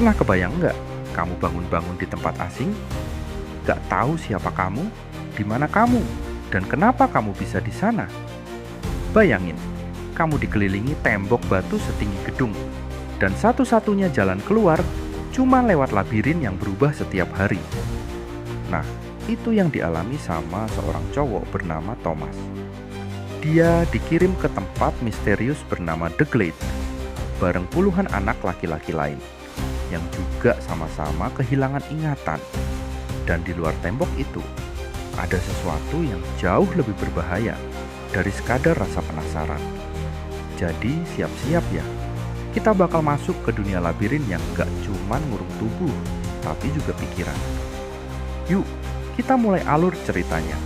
Pernah kebayang nggak kamu bangun-bangun di tempat asing? Gak tahu siapa kamu, di mana kamu, dan kenapa kamu bisa di sana? Bayangin, kamu dikelilingi tembok batu setinggi gedung, dan satu-satunya jalan keluar cuma lewat labirin yang berubah setiap hari. Nah, itu yang dialami sama seorang cowok bernama Thomas. Dia dikirim ke tempat misterius bernama The Glade, bareng puluhan anak laki-laki lain, yang juga sama-sama kehilangan ingatan. Dan di luar tembok itu, ada sesuatu yang jauh lebih berbahaya dari sekadar rasa penasaran. Jadi siap-siap ya, kita bakal masuk ke dunia labirin yang gak cuman ngurung tubuh, tapi juga pikiran. Yuk, kita mulai alur ceritanya.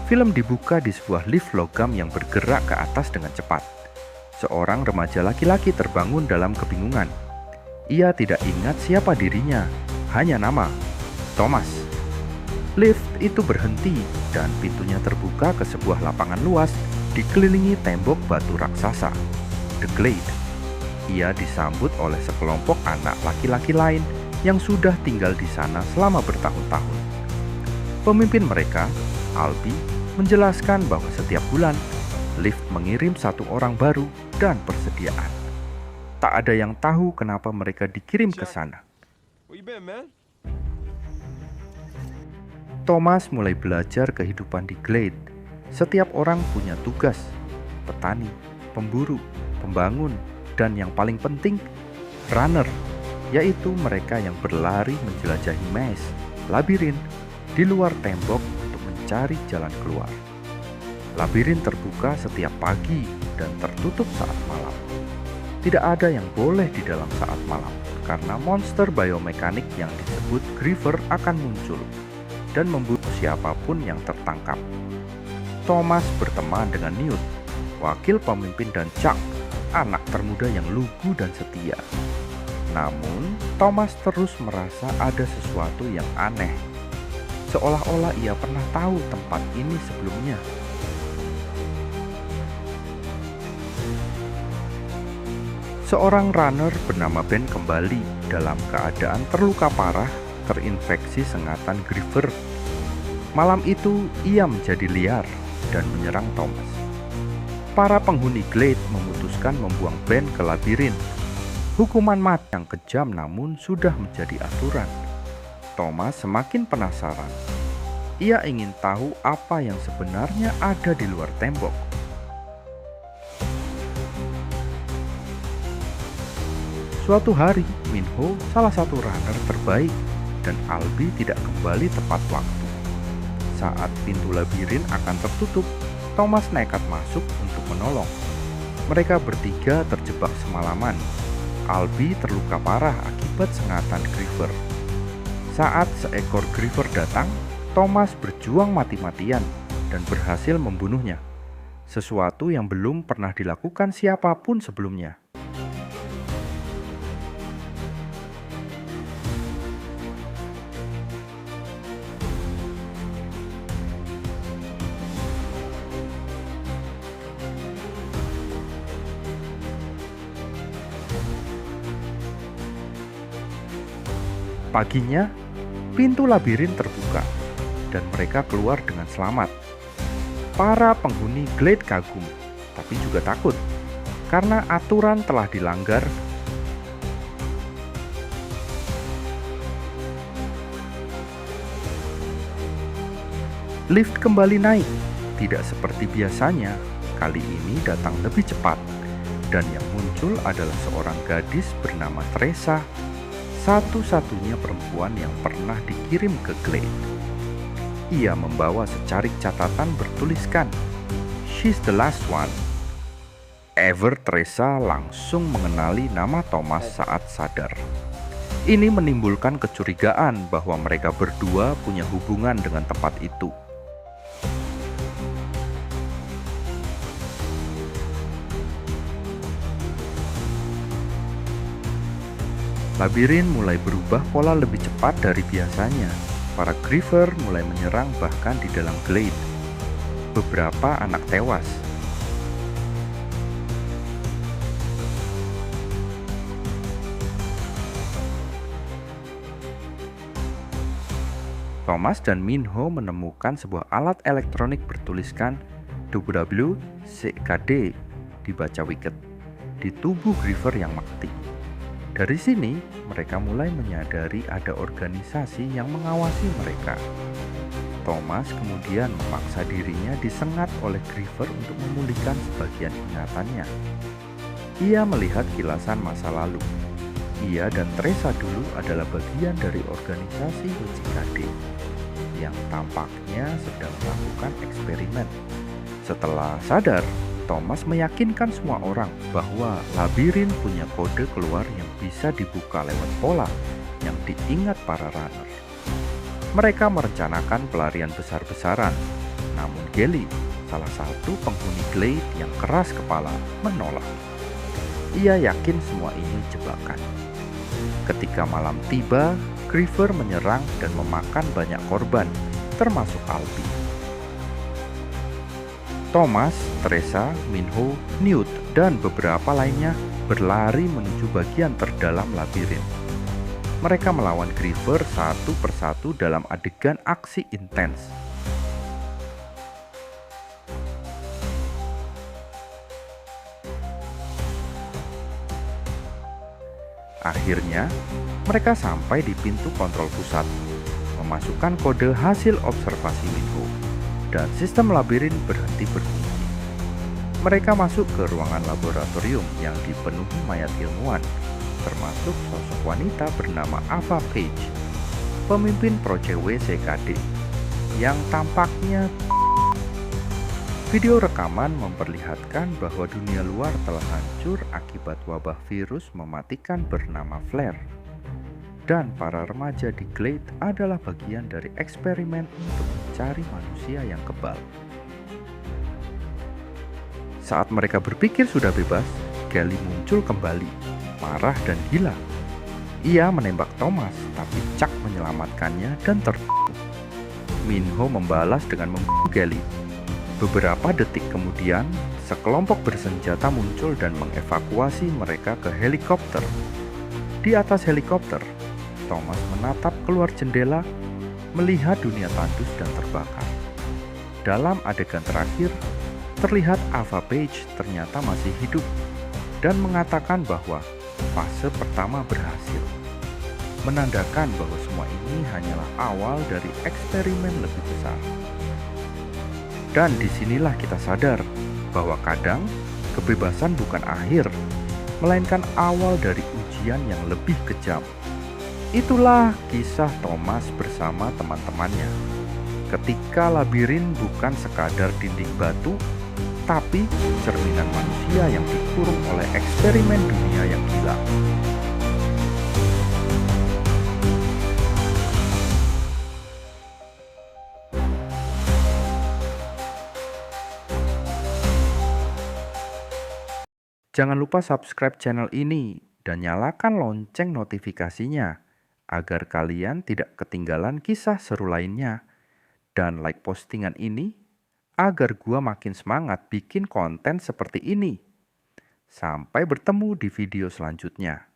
Film dibuka di sebuah lift logam yang bergerak ke atas dengan cepat. Seorang remaja laki-laki terbangun dalam kebingungan. Ia tidak ingat siapa dirinya, hanya nama, Thomas. Lift itu berhenti dan pintunya terbuka ke sebuah lapangan luas dikelilingi tembok batu raksasa, The Glade. Ia disambut oleh sekelompok anak laki-laki lain yang sudah tinggal di sana selama bertahun-tahun. Pemimpin mereka, Albie, menjelaskan bahwa setiap bulan lift mengirim satu orang baru dan persediaan. Tak ada yang tahu kenapa mereka dikirim ke sana. Thomas mulai belajar kehidupan di Glade. Setiap orang punya tugas: petani, pemburu, pembangun, dan yang paling penting, runner, yaitu mereka yang berlari menjelajahi maze, labirin, di luar tembok untuk mencari jalan keluar. Labirin terbuka setiap pagi dan tertutup saat malam. Tidak ada yang boleh di dalam saat malam, karena monster biomekanik yang disebut Griever akan muncul dan membunuh siapapun yang tertangkap. Thomas berteman dengan Newt, wakil pemimpin, dan Chuck, anak termuda yang lugu dan setia. Namun, Thomas terus merasa ada sesuatu yang aneh, seolah-olah ia pernah tahu tempat ini sebelumnya. Seorang runner bernama Ben kembali dalam keadaan terluka parah, terinfeksi sengatan Griever. Malam itu ia menjadi liar dan menyerang Thomas. Para penghuni Glade memutuskan membuang Ben ke labirin. Hukuman mati yang kejam namun sudah menjadi aturan. Thomas semakin penasaran. Ia ingin tahu apa yang sebenarnya ada di luar tembok. Suatu hari, Minho, salah satu runner terbaik, dan Albie tidak kembali tepat waktu. Saat pintu labirin akan tertutup, Thomas nekat masuk untuk menolong. Mereka bertiga terjebak semalaman. Albie terluka parah akibat sengatan Griever. Saat seekor Griever datang, Thomas berjuang mati-matian dan berhasil membunuhnya. Sesuatu yang belum pernah dilakukan siapapun sebelumnya. Paginya, pintu labirin terbuka dan mereka keluar dengan selamat. Para penghuni Glade kagum, tapi juga takut karena aturan telah dilanggar. Lift kembali naik, tidak seperti biasanya. Kali ini datang lebih cepat, dan yang muncul adalah seorang gadis bernama Teresa, satu-satunya perempuan yang pernah dikirim ke Glade. Ia membawa secarik catatan bertuliskan, "She's the last one." Teresa langsung mengenali nama Thomas saat sadar. Ini menimbulkan kecurigaan bahwa mereka berdua punya hubungan dengan tempat itu. Labirin mulai berubah pola lebih cepat dari biasanya. para Griever mulai menyerang bahkan di dalam glade. Beberapa anak tewas. Thomas dan Minho menemukan sebuah alat elektronik bertuliskan WWCKD dibaca Wicked di tubuh Griever yang mati. Dari sini, mereka mulai menyadari ada organisasi yang mengawasi mereka. Thomas kemudian memaksa dirinya disengat oleh Griever untuk memulihkan sebagian ingatannya. Ia melihat kilasan masa lalu. Ia dan Teresa dulu adalah bagian dari organisasi WCKD yang tampaknya sedang melakukan eksperimen. Setelah sadar, Thomas meyakinkan semua orang bahwa labirin punya kode keluar yang bisa dibuka lewat pola yang diingat para runner. Mereka merencanakan pelarian besar-besaran, namun Gelly, salah satu penghuni glade yang keras kepala, menolak. Ia yakin semua ini jebakan. Ketika malam tiba, Griever menyerang dan memakan banyak korban, termasuk Albi. Thomas, Teresa, Minho, Newt, dan beberapa lainnya berlari menuju bagian terdalam labirin. Mereka melawan Griever satu persatu dalam adegan aksi intens. Akhirnya, mereka sampai di pintu kontrol pusat, memasukkan kode hasil observasi Minho, dan sistem labirin berhenti berfungsi. Mereka masuk ke ruangan laboratorium yang dipenuhi mayat ilmuwan, termasuk sosok wanita bernama Ava Page, pemimpin proyek WCKD, yang tampaknya. Video rekaman memperlihatkan bahwa dunia luar telah hancur akibat wabah virus mematikan bernama Flare. Dan para remaja di Glade adalah bagian dari eksperimen untuk mencari manusia yang kebal. Saat mereka berpikir sudah bebas, Gelly muncul kembali, marah dan gila. Ia menembak Thomas, tapi Chuck menyelamatkannya dan terbunuh. Minho membalas dengan membunuh Gelly. Beberapa detik kemudian, sekelompok bersenjata muncul dan mengevakuasi mereka ke helikopter. Di atas helikopter, Thomas menatap keluar jendela, melihat dunia tandus dan terbakar. Dalam adegan terakhir, terlihat Ava Page ternyata masih hidup dan mengatakan bahwa fase pertama berhasil, menandakan bahwa semua ini hanyalah awal dari eksperimen lebih besar. Dan disinilah kita sadar bahwa kadang kebebasan bukan akhir, melainkan awal dari ujian yang lebih kejam. Itulah kisah Thomas bersama teman-temannya. Ketika labirin bukan sekadar dinding batu, tapi cerminan manusia yang dikurung oleh eksperimen dunia yang gila. Jangan lupa subscribe channel ini dan nyalakan lonceng notifikasinya agar kalian tidak ketinggalan kisah seru lainnya. Dan like postingan ini agar gua makin semangat bikin konten seperti ini. Sampai bertemu di video selanjutnya.